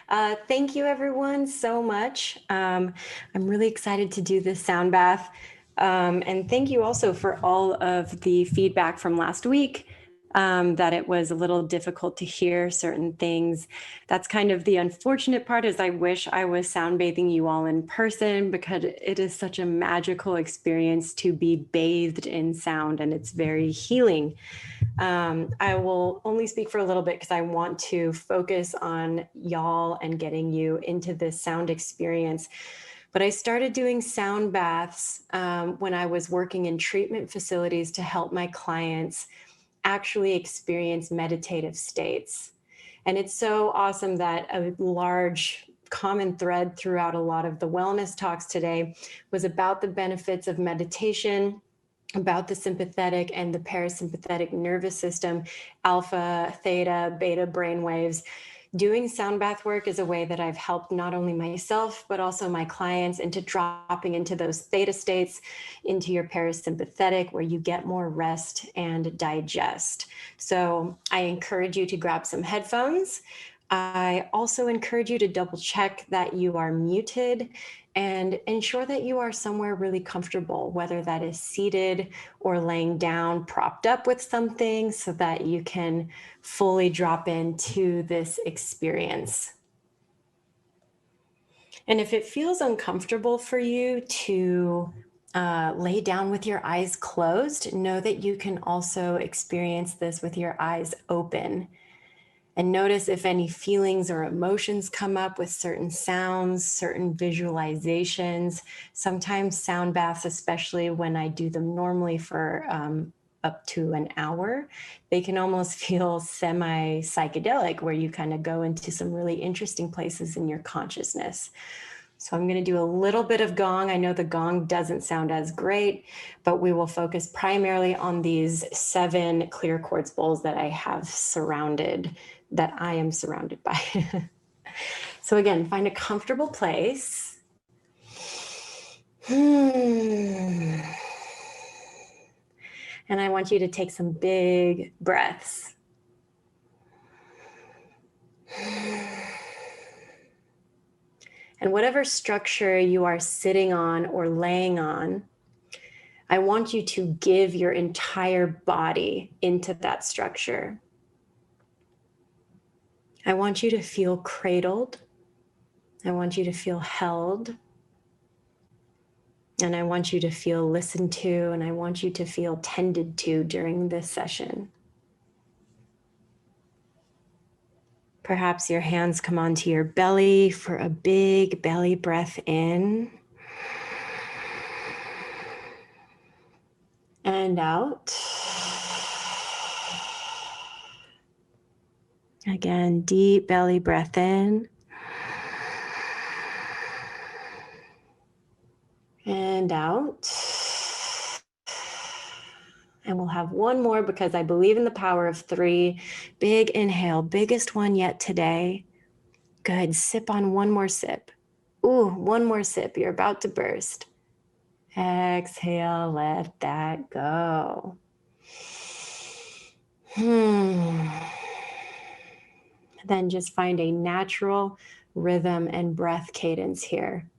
Thank you everyone so much. I'm really excited to do this sound bath. And thank you also for all of the feedback from last week, that it was a little difficult to hear certain things. That's kind of the unfortunate part, is I wish I was sound bathing you all in person, because it is such a magical experience to be bathed in sound, and it's very healing. I will only speak for a little bit because I want to focus on y'all and getting you into this sound experience. But I started doing sound baths when I was working in treatment facilities to help my clients actually experience meditative states. And it's so awesome that a large common thread throughout a lot of the wellness talks today was about the benefits of meditation, about the sympathetic and the parasympathetic nervous system, alpha, theta, beta brainwaves. Doing sound bath work is a way that I've helped not only myself, but also my clients into dropping into those theta states, into your parasympathetic, where you get more rest and digest. So I encourage you to grab some headphones. I also encourage you to double check that you are muted and ensure that you are somewhere really comfortable, whether that is seated or laying down, propped up with something, so that you can fully drop into this experience. And if it feels uncomfortable for you to lay down with your eyes closed, know that you can also experience this with your eyes open. And notice if any feelings or emotions come up with certain sounds, certain visualizations. Sometimes sound baths, especially when I do them normally for up to an hour, they can almost feel semi-psychedelic, where you kind of go into some really interesting places in your consciousness. So I'm going to do a little bit of gong. I know the gong doesn't sound as great, but we will focus primarily on these 7 clear quartz bowls that I have that I am surrounded by. So again, find a comfortable place. And I want you to take some big breaths. And whatever structure you are sitting on or laying on, I want you to give your entire body into that structure. I want you to feel cradled. I want you to feel held. And I want you to feel listened to, and I want you to feel tended to during this session. Perhaps your hands come onto your belly for a big belly breath in. And out. Again, deep belly breath in. And out. And we'll have one more, because I believe in the power of 3. Big inhale, biggest one yet today. Good, sip on one more sip. Ooh, one more sip, you're about to burst. Exhale, let that go. Then just find a natural rhythm and breath cadence here.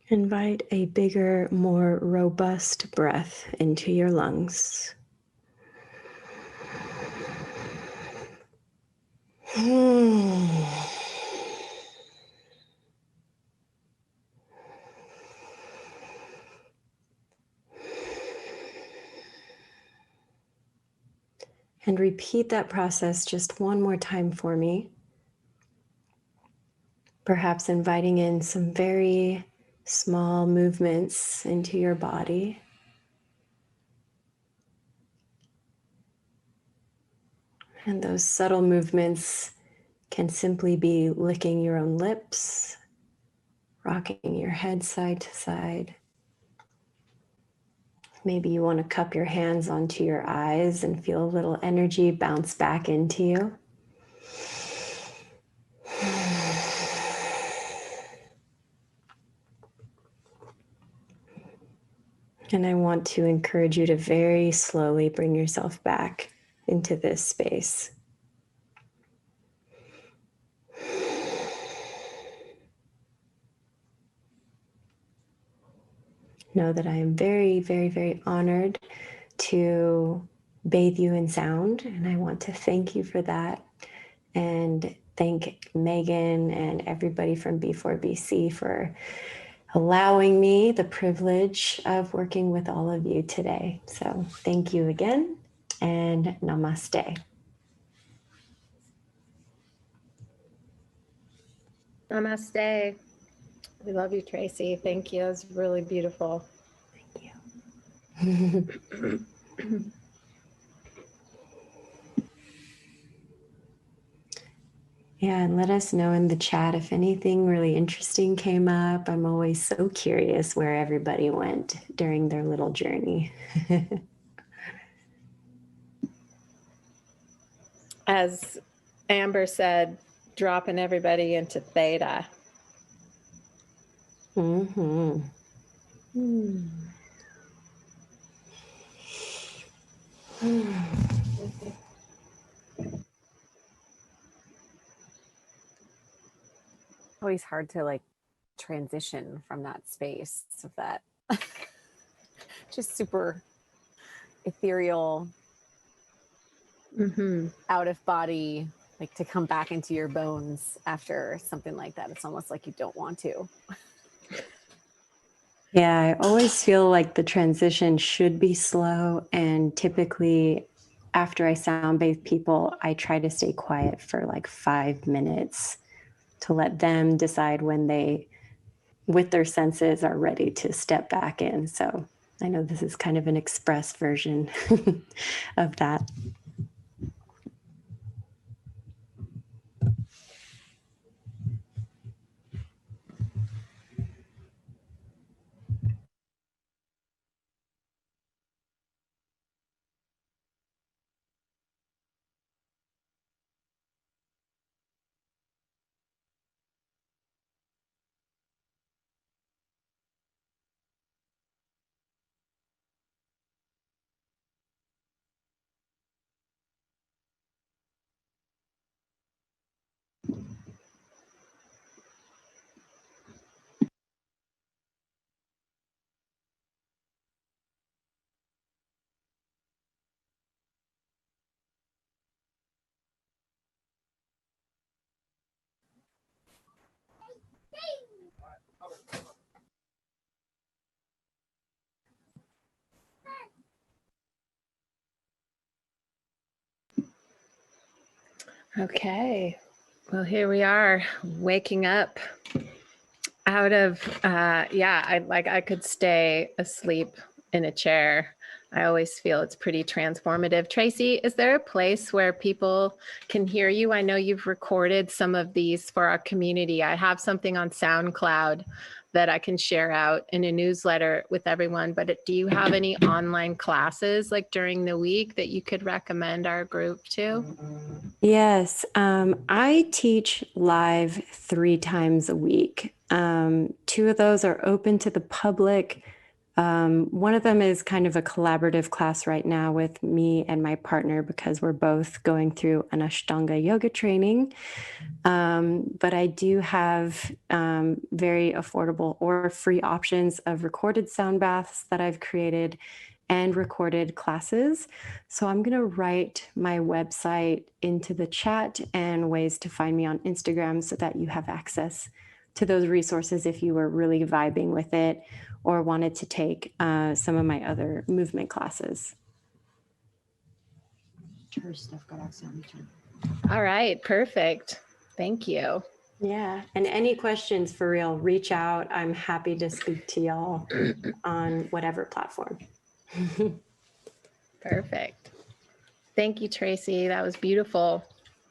Invite a bigger, more robust breath into your lungs. And repeat that process just one more time for me. Perhaps inviting in some very small movements into your body. And those subtle movements can simply be licking your own lips, rocking your head side to side. Maybe you want to cup your hands onto your eyes and feel a little energy bounce back into you. And I want to encourage you to very slowly bring yourself back into this space. Know that I am very, very, very honored to bathe you in sound, and I want to thank you for that. And thank Megan and everybody from B4BC for allowing me the privilege of working with all of you today. So thank you again, and namaste. Namaste. We love you, Tracy. Thank you. It was really beautiful. Thank you. Yeah, and let us know in the chat if anything really interesting came up. I'm always so curious where everybody went during their little journey. As Amber said, dropping everybody into theta. Mm-hmm. Always hard to like transition from that space of that just super ethereal, out of body, like to come back into your bones after something like that. It's almost like you don't want to. Yeah, I always feel like the transition should be slow, and typically after I sound bathe people, I try to stay quiet for like 5 minutes to let them decide when they, with their senses, are ready to step back in. So I know this is kind of an express version of that. Okay. Well, here we are, waking up out of I could stay asleep in a chair. I always feel it's pretty transformative. Tracy, is there a place where people can hear you? I know you've recorded some of these for our community. I have something on SoundCloud that I can share out in a newsletter with everyone, but do you have any online classes like during the week that you could recommend our group to? Yes, I teach live 3 times a week. 2 of those are open to the public. One of them is kind of a collaborative class right now with me and my partner because we're both going through an Ashtanga yoga training. But I do have very affordable or free options of recorded sound baths that I've created and recorded classes. So I'm going to write my website into the chat and ways to find me on Instagram so that you have access to those resources if you were really vibing with it or wanted to take some of my other movement classes. All right, perfect. Thank you. Yeah, and any questions for real, reach out. I'm happy to speak to y'all on whatever platform. Perfect. Thank you, Tracy. That was beautiful.